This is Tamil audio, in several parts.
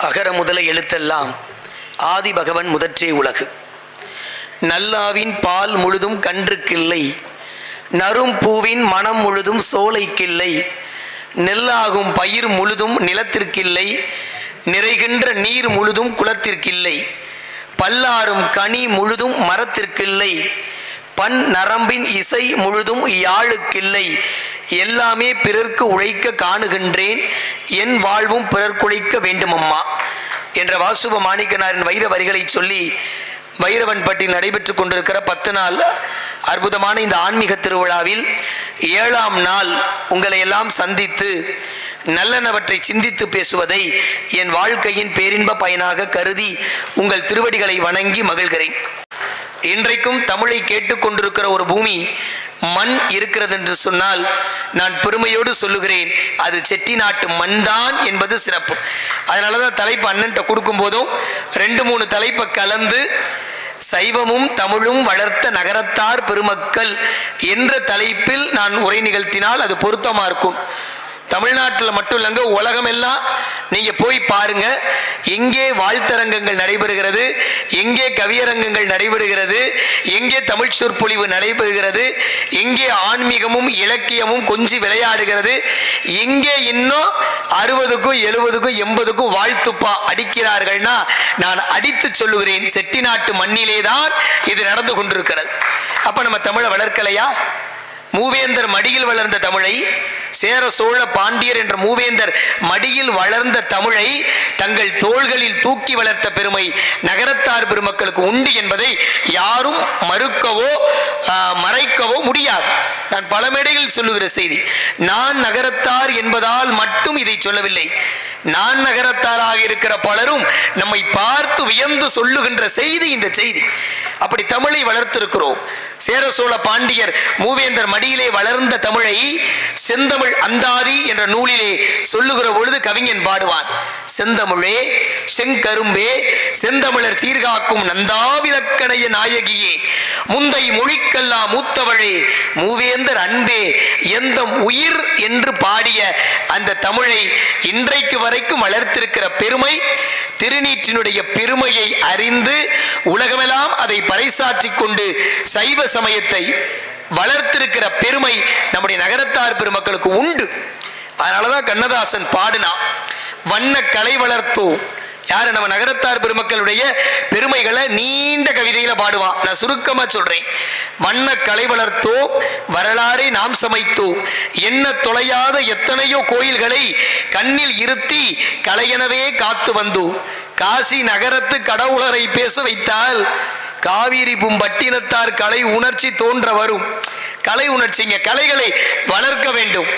அகர முதல எழுத்தெல்லாம் ஆதி பகவன் முதற்றே உலகு. நல்லாவின் பால் முழுதும் கன்றுக்கில்லை, நறும் பூவின் மனம் முழுதும் சோலைக்கில்லை, நெல்லாகும் பயிர் முழுதும் நிலத்திற்கில்லை, நிறைகின்ற நீர் முழுதும் குளத்திற்கில்லை, பல்லாரும் கனி முழுதும் மரத்திற்கில்லை, பன் நரம்பின் இசை முழுதும் யாழுக்கில்லை, எல்லாமே பிறர்க்கு உழைக்க காணுகின்றேன், என் வாழ்வும் பிறர்க்குழைக்க வேண்டுமம்மா என்ற வாசுப மாணிக்கனாரின் வைர வரிகளை சொல்லி வைரவன்பட்டில் நடைபெற்று கொண்டிருக்கிற 10 நாள் அற்புதமான இந்த ஆன்மீக திருவிழாவில் 7ஆம் நாள் உங்களை எல்லாம் சந்தித்து நல்லனவற்றை சிந்தித்து பேசுவதை என் வாழ்க்கையின் பேரின்ப பயனாக கருதி உங்கள் திருவடிகளை வணங்கி மகிழ்கிறேன். இன்றைக்கும் தமிழை கேட்டுக்கொண்டிருக்கிற ஒரு பூமி மண் இருக்கிறது என்று சொன்னால் நான் பெருமையோடு சொல்லுகிறேன், அது செட்டிநாட்டு மண் தான் என்பது சிறப்பு. அதனாலதான் தலைப்பு அண்ணன்ட்ட கொடுக்கும் போதும் 2-3 தலைப்பை கலந்து சைவமும் தமிழும் வளர்த்த நகரத்தார் பெருமக்கள் என்ற தலைப்பில் நான் உரை நிகழ்த்தினால் அது பொருத்தமா இருக்கும். தமிழ்நாட்டில் மட்டும் இல்லைங்க, உலகமெல்லாம் நீங்க போய் பாருங்க, எங்கே வாழ்த்தரங்கங்கள் நடைபெறுகிறது, எங்கே கவியரங்கங்கள் நடைபெறுகிறது, எங்கே தமிழ் சொற்பொழிவு நடைபெறுகிறது, எங்கே ஆன்மீகமும் இலக்கியமும் கொஞ்சி விளையாடுகிறது, எங்கே இன்னும் 60க்கும் 70க்கும் 80க்கும் வாழ்த்துப்பா அடிக்கிறார்கள்னா நான் அடித்து சொல்லுகிறேன், செட்டிநாட்டு மண்ணிலே தான் இது நடந்து கொண்டிருக்கிறது. அப்ப நம்ம தமிழை வளர்க்கலையா? மூவேந்தர் மடியில் வளர்ந்த தமிழை, சேர சோழ பாண்டியர் என்ற மூவேந்தர் மடியில் வளர்ந்த தமிழை தங்கள் தோள்களில் தூக்கி வளர்த்த பெருமை நகரத்தார் பெருமக்களுக்கு உண்டு என்பதை யாரும் மறுக்கவோ மறைக்கவோ முடியாது. நான் பல மேடைகளில் சொல்லுகிற செய்தி, நான் நகரத்தார் என்பதால் மட்டும் இதை சொல்லவில்லை. நான் நகரத்தாராக இருக்கிற பலரும் நம்மை பார்த்து வியந்து சொல்லுகின்ற செய்தி இந்த செய்தி. அப்படி தமிழை வளர்த்திருக்கிறோம். சேர சோழ பாண்டியர் மூவேந்தர் மடியிலே வளர்ந்த தமிழை செந்தமிழ் அந்தாதி என்ற நூலிலே சொல்லுகிற பொழுது கவிஞன் பாடுவான், செந்தமிழே செங்கரும்பே செந்தமிழர் சீர்காக்கும் நந்தாவிலக்கணைய நாயகியே, முந்தை மொழிக்கெல்லாம் மூத்தவளே மூவேந்தர் அன்பே எந்தம் உயிர் என்று பாடிய அந்த தமிழை இன்றைக்கு வரைக்கும் வளர்த்திருக்கிற பெருமை, திருநீற்றினுடைய பெருமையை அறிந்து உலகமெல்லாம் அதை பறைசாற்றிக் கொண்டு சைவ சமயத்தை வளர்த்திருக்கிற பெருமை நம்முடைய நகரத்தார் பெருமக்களுக்கு உண்டு. அதனாலதான் கண்ணதாசன் பாடினா, வண்ண கலை வளர்த்தோ. யாரு? நம்ம நகரத்தார் பெருமக்களுடைய பெருமைகளை நீண்ட கவிதையில பாடுவான். நான் சுருக்கமா சொல்றேன், வண்ண கலை வளர்த்தோ வரலாறை நாம் சமைத்தோ, என்ன தொலையாத எத்தனையோ கோயில்களை கண்ணில் இருத்தி கலையெனவே காத்து வந்தோ, காசி நகரத்து கடவுளரை பேச வைத்தால் காவிரி பூம்பட்டினத்தார் கலை உணர்ச்சி தோன்ற வரும். கலை உணர்ச்சிங்க, கலைகளை வளர்க்க வேண்டும்.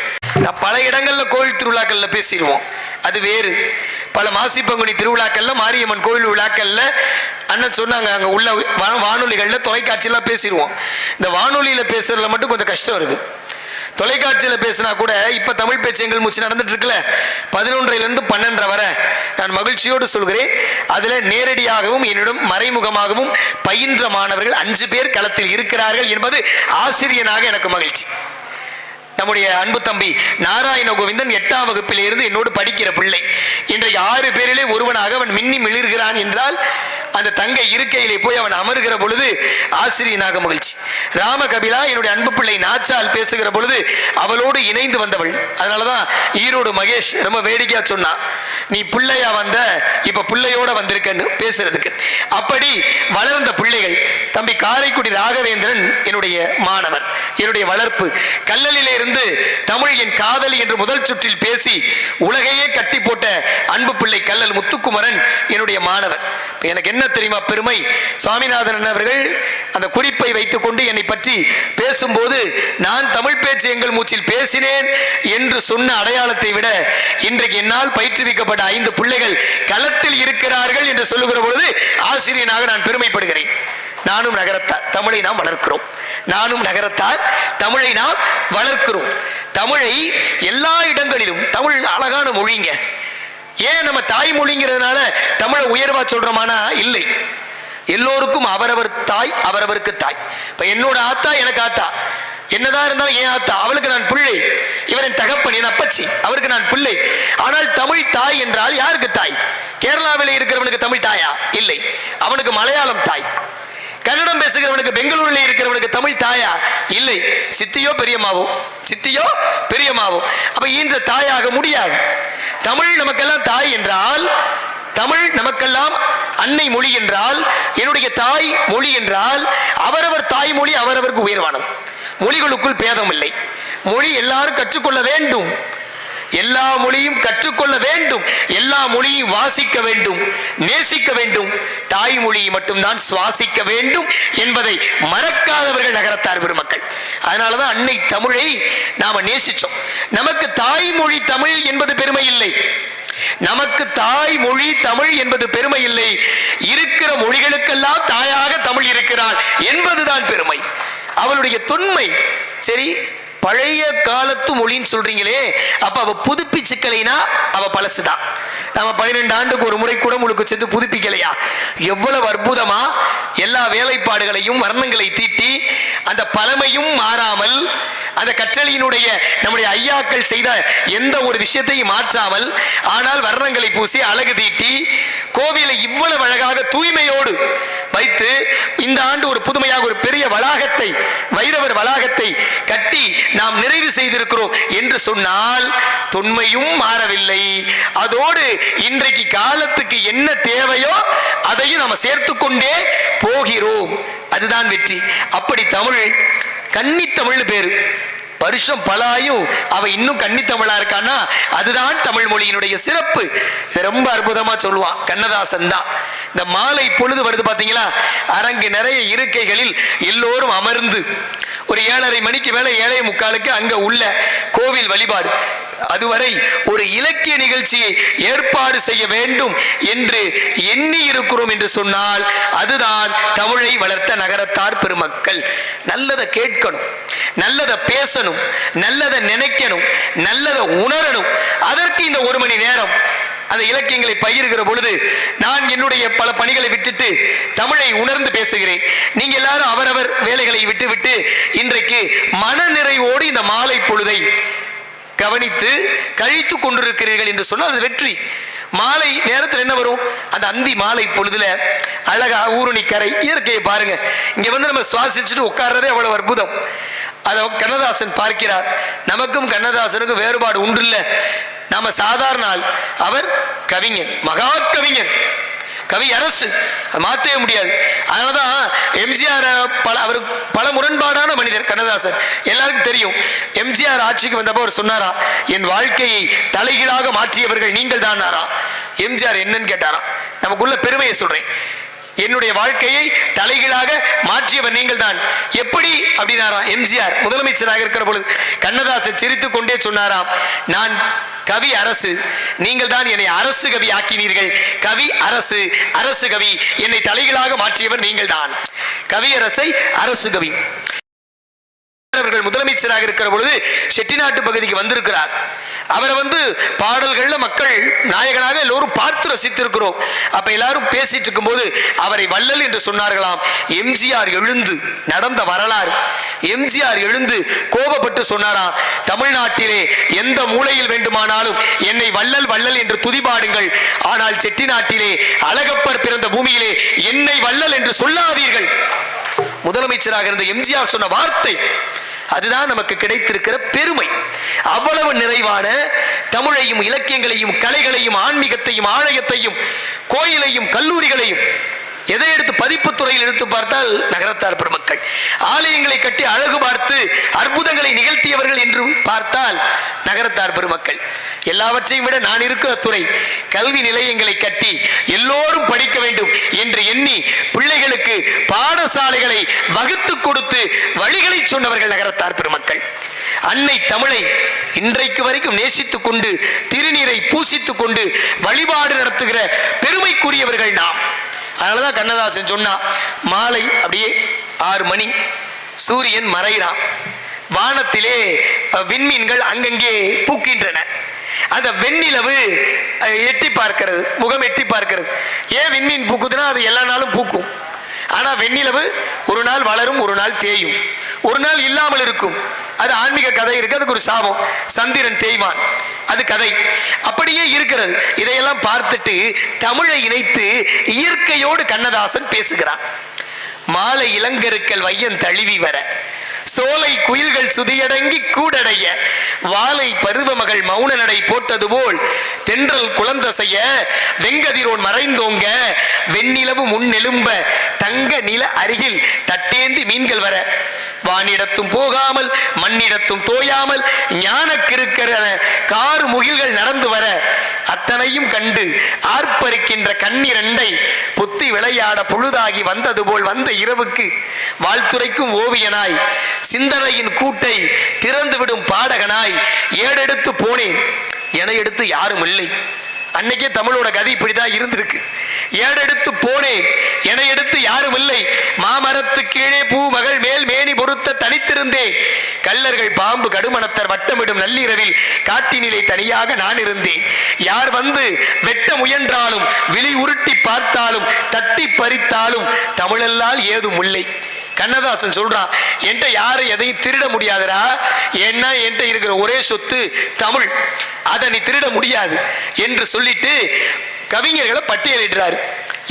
பல இடங்கள்ல கோயில் திருவிழாக்கள்ல பேசிடுவோம், அது வேறு. பல மாசி பங்குனி திருவிழாக்கள்ல, மாரியம்மன் கோயில் விழாக்கள்ல அண்ணன் சொன்னாங்க, அங்க உள்ள வானொலிகள்ல தொலைக்காட்சியெல்லாம் பேசிடுவோம். இந்த வானொலியில பேசுறதுல மட்டும் கொஞ்சம் கஷ்டம் இருக்கு. தொலைக்காட்சியில பேசினா கூட இப்ப தமிழ் பேச்சு எங்கள் மூச்சு நடந்துட்டு இருக்குல்ல, 11:00 12:00 வரை நான் மகிழ்ச்சியோடு சொல்கிறேன். அதுல நேரடியாகவும் என்னிடம் மறைமுகமாகவும் பயின்ற மாணவர்கள் 5 பேர் களத்தில் இருக்கிறார்கள் என்பது ஆசிரியனாக எனக்கு மகிழ்ச்சி. நம்முடைய அன்பு தம்பி நாராயண கோவிந்தன் 8ஆம் வகுப்பில் இருந்து என்னோடு படிக்கிற பிள்ளை. இன்றைக்கு 6 பேரிலே ஒருவனாக அவன் மின்னி மிளிர்கிறான் என்றால் அந்த தங்கை இருக்கையிலே போய் அவன் அமர்கிற பொழுது ஆசிரியனாக மகிழ்ச்சி. ராமகபிலா என்னுடைய அன்பு பிள்ளை நாச்சால் பேசுகிற பொழுது அவளோடு இணைந்து வந்தவள். அதனாலதான் ஈரோடு மகேஷ் ரொம்ப வேடிக்கையா சொன்னான், நீ பிள்ளையா வந்த, இப்ப பிள்ளையோட வந்திருக்கன்னு பேசுறதுக்கு. அப்படி வளர்ந்த பிள்ளைகள். தம்பி காரைக்குடி ராகவேந்திரன் என்னுடைய மாணவர், என்னுடைய வளர்ப்பு. கல்லலிலே இருந்து தமிழ் என் காதலி என்று முதல் சுற்றில் பேசி உலகையே கட்டி போட்ட அன்பு பிள்ளை கல்லல் முத்துக்குமரன் என்னுடைய மாணவர். எனக்கு என்ன தெரியுமா பெருமை, சுவாமிநாதன் அவர்கள் அந்த குறிப்பை வைத்துக் கொண்டு என்னை பற்றி பேசும்போது நான் தமிழ் பேச்சு எங்கள் மூச்சில் பேசினேன் என்று சொன்ன அடையாளத்தை விட இன்றைக்கு என்னால் பயிற்றுவிக்கப்பட்ட 5 பிள்ளைகள் களத்தில் இருக்கிறார்கள் என்று சொல்லுகிற பொழுது ஆசிரியனாக நான் பெருமைப்படுகிறேன். நானும் நகரத்தார் தமிழை நாம் வளர்க்கிறோம், நானும் நகரத்தார் தமிழை நாம் வளர்க்கிறோம். தமிழை எல்லா இடங்களிலும், தமிழ் அழகான மொழிங்க. ஏன் நம்ம தாய்மொழிங்கிறதுனால தமிழை உயர்வா சொல்றோமானா இல்லை. எல்லோருக்கும் அவரவர் தாய், அவரவருக்கு தாய். இப்ப என்னோட ஆத்தா எனக்கு ஆத்தா, என்னதான் இருந்தாலும் என் ஆத்தா, அவளுக்கு நான் பிள்ளை. இவரின் தகப்பன் என் அப்பச்சி, அவருக்கு நான் பிள்ளை. ஆனால் தமிழ் தாய் என்றால் யாருக்கு தாய்? கேரள கேரளாவில் இருக்கிறவனுக்கு தமிழ் தாயா? இல்லை, அவனுக்கு மலையாளம் தாய். கன்னடம் பேசுகிறவனுக்கு பெங்களூரில் இருக்கிறவனுக்கு தமிழ் தாயா? இல்லை, சித்தியோ பெரியம்மாவோ, சித்தியோ பெரியம்மாவோ. அப்ப ஈன்ற தாயாக முடியாது. தமிழ் நமக்கெல்லாம் தாய் என்றால், தமிழ் நமக்கெல்லாம் அன்னை மொழி என்றால், என்னுடைய தாய் மொழி என்றால், அவரவர் தாய்மொழி அவரவருக்கு உயர்வானது. மொழிகளுக்குள் பேதம் இல்லை. மொழி எல்லாரும் கற்றுக்கொள்ள வேண்டும், எல்லா மொழியும் கற்றுக்கொள்ள வேண்டும், எல்லா மொழியும் வாசிக்க வேண்டும், நேசிக்க வேண்டும். தாய்மொழியை மட்டும்தான் சுவாசிக்க வேண்டும் என்பதை மறக்காதவர்கள் நகரத்தார் பெருமக்கள். அதனாலதான் அன்னை தமிழை நாம நேசிச்சோம். நமக்கு தாய்மொழி தமிழ் என்பது பெருமை இல்லை, நமக்கு தாய்மொழி தமிழ் என்பது பெருமை இல்லை. இருக்கிற மொழிகளுக்கெல்லாம் தாயாக தமிழ் இருக்கிறாள் என்பதுதான் பெருமை, அவளுடைய தொன்மை. சரி, பழைய காலத்து மொழின்னு சொல்றீங்களே, அப்ப அவ புதுப்பிச்சுக்கலைனா அவ பழசுதான். நம்ம 12 ஆண்டுக்கு ஒரு முறை கூட உங்களுக்கு சேர்த்து புதுப்பிக்கலையா? எவ்வளவு அற்புதமா எல்லா வேலைப்பாடுகளையும் வர்ணங்களை தீட்டி அந்த பழமையும் மாறாமல், அந்த கற்றலியினுடைய நம்முடைய ஐயாக்கள் செய்த எந்த ஒரு விஷயத்தையும் மாற்றாமல், ஆனால் வர்ணங்களை பூசி அழகு தீட்டி கோவிலை இவ்வளவு அழகாக தூய்மையோடு வைத்து இந்த ஆண்டு ஒரு புதுமையாக ஒரு பெரிய வளாகத்தை, வைரவர் வளாகத்தை கட்டி நாம் நிறைவு செய்திருக்கிறோம் என்று சொன்னால் தொன்மையும் மாறவில்லை. அதோடு இன்றைக்கு காலத்துக்கு என்ன தேவையோ அதையும் நாம் சேர்த்து கொண்டே போகிறோம். அதுதான் வெற்றி. அப்படி தமிழ் கன்னித்தமிழ்னு பேரு. வருஷம் பலாயும் அவ இன்னும் கன்னித்தமிழா இருக்கான்னா அதுதான் தமிழ் மொழியினுடைய சிறப்பு. ரொம்ப அற்புதமா சொல்லுவான் கண்ணதாசன் தான். இந்த மாலை பொழுது வருது பாத்தீங்களா, அரங்கு நிறைய இருக்கைகளில் எல்லோரும் அமர்ந்து ஒரு 7:30 மணிக்கு மேல 7:45 அங்க உள்ள கோவில் வழிபாடு, அதுவரை ஒரு இலக்கிய நிகழ்ச்சியை ஏற்பாடு செய்ய வேண்டும் என்று எண்ணி இருக்கிறோம் என்று சொன்னால் அதுதான் தமிழை வளர்த்த நகரத்தார் பெருமக்கள். நல்லதை கேட்கணும், நல்லதை பேசணும், நல்லதை நினைக்கணும், நல்லதை உணரணும். அதற்கு இந்த 1 மணி நேரம் அந்த இலக்கியங்களை பகிர்கிற பொழுது நான் என்னுடைய பல பணிகளை விட்டுட்டு தமிழை உணர்ந்து பேசுகிறேன். நீங்க எல்லாரும் அவரவர் வேலைகளை விட்டு இன்றைக்கு மன நிறைவோடு இந்த மாலை பொழுதை கவனித்து கழித்து கொண்டிருக்கிறீர்கள் என்று சொன்னால் அது வெற்றி. மாலை நேரத்தில் என்ன வரும்? அந்த அந்தி மாலை பொழுதுல அழகா ஊருணி கரை இயற்கையை பாருங்க. இங்க வந்து நம்ம சுவாசிச்சுட்டு உட்கார்றதே அவ்வளவு அற்புதம். அதை கண்ணதாசன் பார்க்கிறார். நமக்கும் கண்ணதாசனுக்கும் வேறுபாடு உண்டு இல்ல. நாம சாதாரண ஆள், அவர் கவிஞன், மகா கவிஞன், கவி அரசு, மாற்றவே முடியாது. அதனாலதான் எம்ஜிஆர் அவர் பல முரண்பாடான மனிதர் கண்ணதாசன், எல்லாருக்கும் தெரியும். எம்ஜிஆர் ஆட்சிக்கு வந்தப்போ அவர் சொன்னாரா, என் வாழ்க்கையை தலைகீழாக மாற்றியவர்கள் நீங்கள் தான். எம்ஜிஆர் என்னன்னு கேட்டாராம். நமக்குள்ள பெருமையை சொல்றேன், என்னுடைய வாழ்க்கையை தலைகீழாக மாற்றியவர் நீங்கள் தான். எப்படி அப்படின்னாராம் எம்ஜிஆர் முதலமைச்சராக இருக்கிற பொழுது. கண்ணதாசன் சிரித்துக் கொண்டே சொன்னாராம், நான் கவி அரசு, நீங்கள் தான் என்னை அரசு கவி ஆக்கினீர்கள். கவி அரசு, அரசு கவி, என்னை தலைகீழாக மாற்றியவர் நீங்கள் தான். கவி அரசை அரசு கவி. அவர்கள் முதலமைச்சராக இருக்கிற பொழுது செட்டிநாட்டு பகுதிக்கு வந்திருக்கிறார். அவரை வந்து பாடல்கள்ல மக்கள் நாயகனாக எல்லோரும் பார்த்து ரசித்திருக்கிறோம். அப்ப எல்லாரும் பேசிட்டு இருக்கும் போது அவரை வள்ளல் என்று சொன்னார்களாம். எம்ஜிஆர் எழுந்து நடந்த வரலாறு. எம்ஜிஆர் எழுந்து கோபப்பட்டு சொன்னாராம், தமிழ்நாட்டிலே எந்த மூலையில் வேண்டுமானாலும் என்னை வள்ளல் வள்ளல் என்று துதிபாடுங்கள், ஆனால் செட்டிநாட்டிலே அழகப்பர் பிறந்த பூமியிலே என்னை வள்ளல் என்று சொல்லாதீர்கள். முதலமைச்சராக இருந்த எம்ஜிஆர் சொன்ன வார்த்தை அதுதான் நமக்கு கிடைத்திருக்கிற பெருமை. அவ்வளவு நிறைவான தமிழையும் இலக்கியங்களையும் கலைகளையும் ஆன்மீகத்தையும் ஆலயத்தையும் கோயிலையும் கல்லூரிகளையும் எதை எடுத்து பதிப்பு துறையில் எடுத்து பார்த்தால் நகரத்தார் பெருமக்கள். ஆலயங்களை கட்டி அழகு பார்த்து அற்புதங்களை நிகழ்த்தியவர்கள் என்று பார்த்தால் நகரத்தார் பெருமக்கள். எல்லாவற்றையும் விட நான் இருக்கிற துறை கல்வி நிலையங்களை கட்டி எல்லோரும் படிக்க வேண்டும் என்று எண்ணி பிள்ளைகளுக்கு பாடசாலைகளை வகுத்து கொடுத்து வழிகளை சொன்னவர்கள் நகரத்தார் பெருமக்கள். அன்னை தமிழை இன்றைக்கு வரைக்கும் நேசித்துக் கொண்டு திருநீரை பூசித்துக் கொண்டு வழிபாடு நடத்துகிற பெருமைக்குரியவர்கள் நாம். அதனாலதான் கண்ணதாசன் சொன்னா, மாலை அப்படியே 6 மணி, சூரியன் மறைகிறான், வானத்திலே விண்மீன்கள் அங்கங்கே பூக்கின்றன. அந்த வெண்ணிலவு எட்டி பார்க்கிறது, முகம் எட்டி பார்க்கிறது. ஏன் விண்மீன் பூக்குதுன்னா அது எல்லா நாளும் பூக்கும். ஆனா வெண்ணிலவு ஒரு நாள் வளரும், ஒரு நாள் தேயும். ஒரு நாள் இல்லாமல் இருக்கும். அது ஆன்மீக கதை இருக்கு, அதுக்கு ஒரு சாபம். சந்திரன் தேய்வான், அது கதை அப்படியே இருக்கிறது. இதையெல்லாம் பார்த்துட்டு தமிழை இணைத்து இயற்கையோடு கண்ணதாசன் பேசுகிறான். மாலை இளங்கருக்கள் வையன் தழுவி வர, சோலை குயில்கள் சுதியடங்கி கூடடைய, வாலை பருவமகள் மௌன நடை போட்டது போல் தென்றல் குழந்தசைய, வெங்கதிரோன் மறைந்தோங்க, வெண்ணிலவு முன்னெலும்ப, தங்க நில அருகில் தட்டேந்தி மீன்கள் வர, வானிடத்தும் போகாமல் மண்ணிடத்தும் தோயாமல் ஞானக்கிருக்கிற கார் முகில்கள் நடந்து வர, அத்தனையும் கண்டு ஆர்ப்பரிக்கின்ற கண்ணிரண்டை புத்தி விளையாட பொழுதாகி வந்தது போல் வந்த இரவுக்கு வாழ்த்துரைக்கும் ஓவியனாய், சிந்தனையின் கூட்டை திறந்துவிடும் பாடகனாய் ஏடெடுத்து போனேன், என எடுத்து யாரும் இல்லை. அன்னைக்கே தமிழோட கதை இப்படிதான் இருந்திருக்கு. ஏடெடுத்து போனேன், என எடுத்து யாரும் இல்லை. மாமரத்து கீழே பூ மகள் மேல் மேனி பொருத்த தனித்திருந்தேன், கல்லர்கள் பாம்பு கடுமணத்தர் வட்டமிடும் நள்ளிரவில் காட்டினிலை தனியாக நான் இருந்தேன். யார் வந்து வெட்ட முயன்றாலும் விழி உருட்டி பார்த்தாலும் தட்டி பறித்தாலும் தமிழல்லால் ஏதும் இல்லை. கண்ணதாசன் சொல்றான், என்கிட்ட யாரும் எதையும் திருட முடியாதுடா, ஏன்னா என்கிட்ட இருக்கிற ஒரே சொத்து தமிழ், அதை நீ திருட முடியாது என்று சொல்லிட்டு கவிஞர்களை பட்டியலிடுறாரு.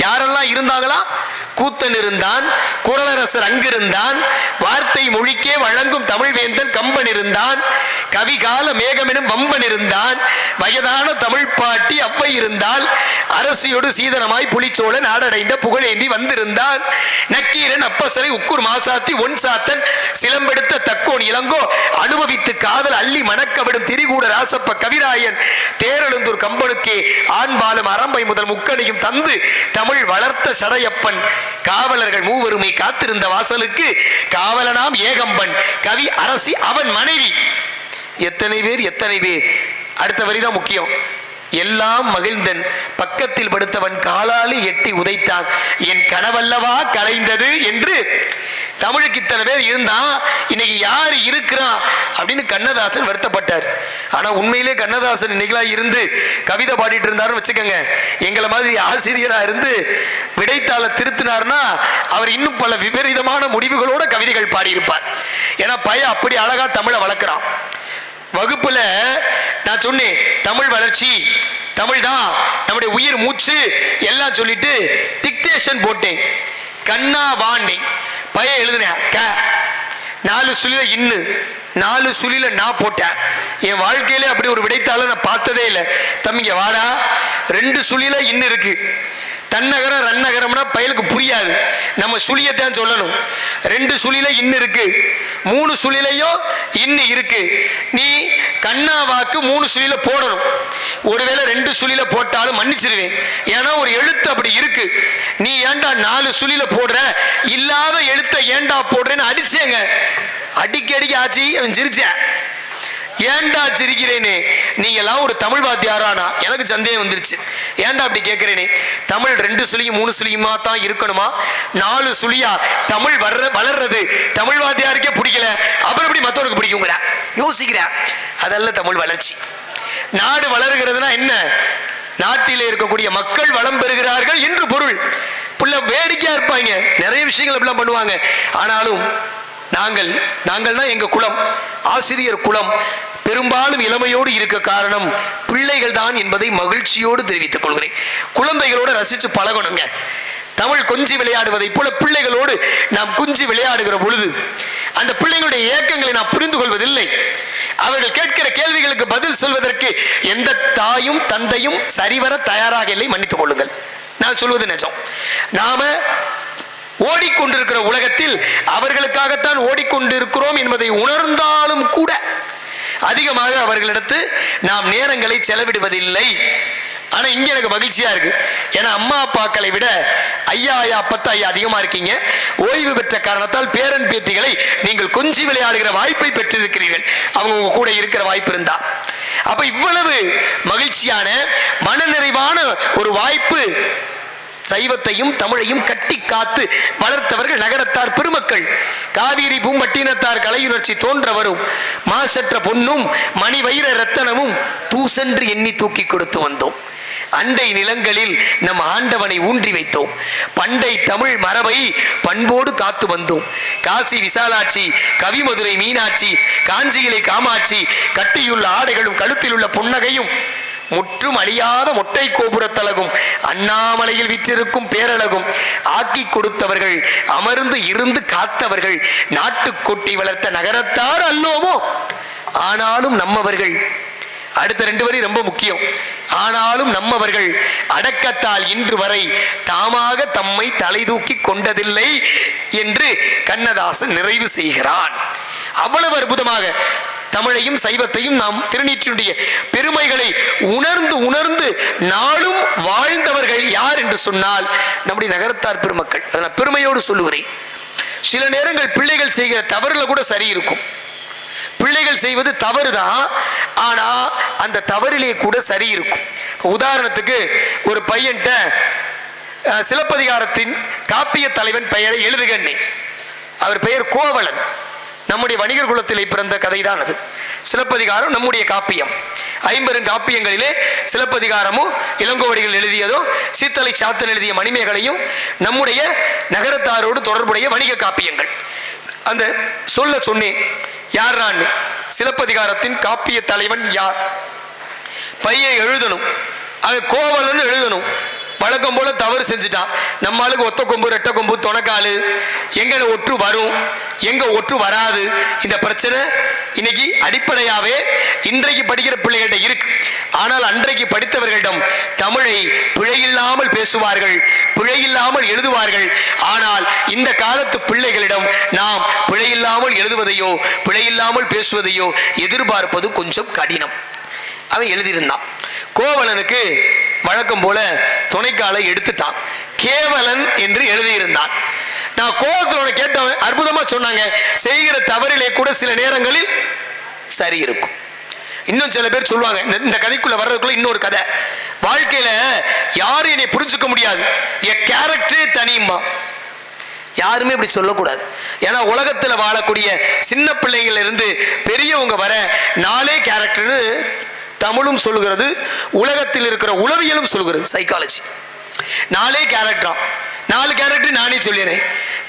யாரெல்லாம் இருந்தாங்களா? கூத்தன் இருந்தான், குறளரசர் அங்கிருந்தான், வார்த்தை மொழிக்கே வழங்கும் தமிழ் வேந்தன் கம்பன் இருந்தான், கவிகால மேகமெனும் வம்பன் இருந்தான், வயதான தமிழ் பாட்டி அவ்வை இருந்தால், அரசியோடு சீதனமாய் புலிச்சோழ நாடடைந்த புகழேந்தி வந்திருந்தான், நக்கீரன் அப்பசரை உக்கூர் மாசாத்தி ஒன் சாத்தன் சிலம்பெடுத்த தக்கோன் இளங்கோ அனுபவித்து காதல் அள்ளி மணக்கவிடும் திரிகூட ராசப்ப கவிராயன், தேரெழுந்தூர் கம்பனுக்கே ஆண்பாலும் அரம்பை முதல் முக்கணியும் தந்து தமிழ் வளர்த்த சடையப்பன், காவலர்கள் மூவருமை காத்திருந்த வாசலுக்கு காவலனாம் ஏகம்பன், கவி அரசி அவன் மனைவி. எத்தனை பேர் எத்தனை பேர். அடுத்த வரிதான் முக்கியம். எல்லாம் மகிழ்ந்தன் பக்கத்தில் படுத்தவன் காலாலி எட்டி உதைத்தான், என் கனவல்லவா கலைந்தது என்று. தமிழுக்கு இத்தனை பேர் இருந்தா இன்னைக்கு யாரு இருக்கிறான் அப்படின்னு கண்ணதாசன் வருத்தப்பட்டார். ஆனா உண்மையிலே கண்ணதாசன் இன்னைக்கெல்லாம் இருந்து கவிதை பாடிட்டு இருந்தாருன்னு வச்சுக்கோங்க, எங்களை மாதிரி ஆசிரியரா இருந்து விடைத்தாள திருத்தினார்னா அவர் இன்னும் பல விபரீதமான முடிவுகளோட கவிதைகள் பாடியிருப்பார். ஏன்னா பையன் அப்படி அழகா தமிழை வளர்க்கிறான். வகுப்புல நான் சொன்னேன், தமிழ் வளர்ச்சி, தமிழ் தான் நம்முடைய உயிர் மூச்சு எல்லாம் சொல்லிட்டு டிக்டேஷன் போட்டேன். கண்ணா வாண்டே பையன் எழுதுனேன், 4 சுழில இன்னு 4 சுழில நான் போட்டேன். என் வாழ்க்கையில அப்படி ஒரு விடைத்தாள நான் பார்த்ததே இல்லை. தம்பிங்க வாடா, 2 சுழில இன்னு இருக்கு. தன்னகரம் ரன்னகரம்னா பயலுக்கு புரியாது, நம்ம சுழியத்தான் சொல்லணும். 2 சுழில இன்னு இருக்கு, 3 சுழிலையும் இன்னு இருக்கு. நீ கண்ணாவாக்கு 3 சுழில போடணும். ஒருவேளை 2 சுழில போட்டாலும் மன்னிச்சிருவேன், ஏன்னா ஒரு எழுத்து அப்படி இருக்கு. நீ ஏண்டா 4 சுழில போடுற, இல்லாத எழுத்த ஏண்டா போடுறேன்னு அடிச்சேங்க. அடிக்கடிக்கு ஆச்சு. அவன் சிரிச்சேன், ஏண்டா சிரிக்கிறேனே, நீங்க எல்லாம் ஒரு தமிழ் வாத்தியாரானா எனக்கு சந்தேகம் வந்துருச்சு. ஏண்டா அப்படி கேட்கிறேனே, தமிழ் 2 சுழியும் 3 சுழியுமா தான் இருக்கணுமா? 4 சுழியா தமிழ் வளர்றது தமிழ் வாத்தியாருக்கே பிடிக்கல, அப்புறம் எப்படி மற்றவருக்கு பிடிக்குங்கிற யோசிக்கிற. அதல்ல தமிழ் வளர்ச்சி. நாடு வளர்கிறதுனா என்ன? நாட்டிலே இருக்கக்கூடிய மக்கள் வளம் பெறுகிறார்கள் என்று பொருள். புள்ள வேடிக்கையா இருப்பாங்க, நிறைய விஷயங்கள் அப்படிலாம் பண்ணுவாங்க. ஆனாலும் நாங்கள்னா எங்க குலம், ஆசிரியர் குலம் பெரும்பாலும் இளமையோடு இருக்க காரணம் பிள்ளைகள் தான் என்பதை மகிழ்ச்சியோடு தெரிவித்துக் கொள்கிறேன். குழந்தைகளோடு ரசித்து பழகணுங்க. தமிழ் கொஞ்சி விளையாடுவதை போல பிள்ளைகளோடு நாம் குஞ்சி விளையாடுகிற பொழுது அந்த பிள்ளைகளுடைய இயக்கங்களை நாம் புரிந்து கொள்வதில்லை. அவர்கள் கேட்கிற கேள்விகளுக்கு பதில் சொல்வதற்கு எந்த தாயும் தந்தையும் சரிவர தயாராக இல்லை. மன்னித்துக் கொள்ளுங்கள், நான் சொல்வது நிஜம். நாம ஓடிக்கொண்டிருக்கிற உலகத்தில் அவர்களுக்காகத்தான் ஓடிக்கொண்டிருக்கிறோம் என்பதை உணர்ந்தாலும் கூட அதிகமாக அவர்களிடத்து நாம் நேரங்களை செலவிடுவதில்லை. ஆனா இங்க எனக்கு மகிழ்ச்சியா இருக்கு. ஏன்னா அம்மா அப்பாக்களை விட ஐயா அப்பத்தா ஐயா அதிகமா இருக்கீங்க. ஓய்வு பெற்ற காரணத்தால் பேரன் பேத்திகளை நீங்கள் கொஞ்சி விளையாடுகிற வாய்ப்பை பெற்றிருக்கிறீர்கள். அவங்க உங்க கூட இருக்கிற வாய்ப்பு இருந்தா, அப்ப இவ்வளவு மகிழ்ச்சியான மனநிறைவான ஒரு வாய்ப்பு சைவத்தையும் தமிழையும் கட்டி காத்து வளர்த்தவர்கள் நகரத்தார் பெருமக்கள். காவிரி பூம்பட்டினத்தார் கலையுணர்ச்சி தோன்ற வரும் மாசற்ற பொன்னும் மணி வைர ரத்தனமும் தூசென்று எண்ணி தூக்கி கொடுத்து வந்தோம். அண்டை நிலங்களில் நம் ஆண்டவனை ஊன்றி வைத்தோம். பண்டை தமிழ் மரபை பண்போடு காத்து வந்தோம். காசி விசாலாட்சி, கவிமதுரை மீனாட்சி, காஞ்சியிலே காமாட்சி, கட்டியுள்ள ஆடைகளும் கழுத்தில் உள்ள புன்னகையும் முற்றும் அழியாத மொட்டை கோபுரத்தழகும் அண்ணாமலையில் விற்றிருக்கும் பேரழகும் ஆக்கி கொடுத்தவர்கள், அமர்ந்து இருந்து காத்தவர்கள், நாட்டு கொட்டி வளர்த்த நகரத்தார் அல்லோமோ. ஆனாலும் நம்மவர்கள், அடுத்த 2 வரி ரொம்ப முக்கியம், ஆனாலும் நம்மவர்கள் அடக்கத்தால் இன்று வரை தாமாக தம்மை தலை தூக்கி கொண்டதில்லை என்று கண்ணதாசன் நிறைவு செய்கிறான். அவ்வளவு அற்புதமாக தமிழையும் சைவத்தையும் நாம் திருநீற்றினுடைய பெருமைகளை உணர்ந்து உணர்ந்து நாளும் வாழ்ந்தவர்கள் யார் என்று சொன்னால் நம்முடைய நகரத்தார் பெருமக்கள். அதை நான் பெருமையோடு சொல்லுகிறேன். சில நேரங்கள் பிள்ளைகள் செய்கிற தவறுல கூட சரி இருக்கும். பிள்ளைகள் செய்வது தவறுதான், ஆனா அந்த தவறிலே கூட சரி இருக்கும். உதாரணத்துக்கு ஒரு பையன்ட்ட சிலப்பதிகாரத்தின் காப்பிய தலைவன் பெயரை எழுதுகண்ணே. அவர் பெயர் கோவலன். நம்முடைய வணிகர் குலத்திலே பிறந்த கதைதான் அது. சிலப்பதிகாரம் நம்முடைய காப்பியம். 50 காப்பியங்களிலே சிலப்பதிகாரமும் இளங்கோவடிகள் எழுதியதோ, சீத்தலை சாத்தன் எழுதிய மணிமேகலையும் நம்முடைய நகரத்தாரோடு தொடர்புடைய வணிக காப்பியங்கள். அந்த சொல்ல சொன்னேன், யார் நான்? சிலப்பதிகாரத்தின் காப்பிய தலைவன் யார்? பையை எழுதணும், அவன் கோவலன்னு எழுதணும். வழக்கம் போல தவறு செஞ்சுட்டான். நம்மளுக்கு ஒத்த கொம்பு, ரெட்ட கொம்பு, தொணக்காலு, எங்க ஒற்று வரும், எங்க ஒற்று வராது, இந்த பிரச்சனை இன்னைக்கு அடிப்படையாவே இன்றைக்கு படிக்கிற பிள்ளைகளிடம் இருக்கு. ஆனால் அன்றைக்கு படித்தவர்களிடம் தமிழை பிழையில்லாமல் பேசுவார்கள், பிழையில்லாமல் எழுதுவார்கள். ஆனால் இந்த காலத்து பிள்ளைகளிடம் நாம் பிழையில்லாமல் எழுதுவதையோ பிழையில்லாமல் பேசுவதையோ எதிர்பார்ப்பது கொஞ்சம் கடினம். அவன் எழுதியிருந்தான். கோவலனுக்கு வழக்கம் போல துணைக்காலை எடுத்துட்டான். கேவலன் என்று எழுதியிருந்தான். நான் கோவத்தில் கேட்டவன் அற்புதமா சொன்னாங்க, செய்கிற தவறிலே கூட சில நேரங்களில் சரி இருக்கும். இன்னும் சில பேர் சொல்லுவாங்க, இந்த கதைக்குள்ள வர்றதுக்குள்ள இன்னொரு கதை, வாழ்க்கையில யாரும் என்னை புரிஞ்சுக்க முடியாது, என் கேரக்டரே தனியுமா. யாருமே இப்படி சொல்லக்கூடாது. ஏன்னா உலகத்துல வாழக்கூடிய சின்ன பிள்ளைங்கள்ல இருந்து பெரியவங்க வர 4 கேரக்டர்னு தமிழும் சொல்லுகிறது, உலகத்தில் இருக்கிற உளவியலும் சொல்லுகிறது, சைக்காலஜி. 4 கேரக்டர், 4 கேரக்டர் நானே சொல்லிடுறேன்.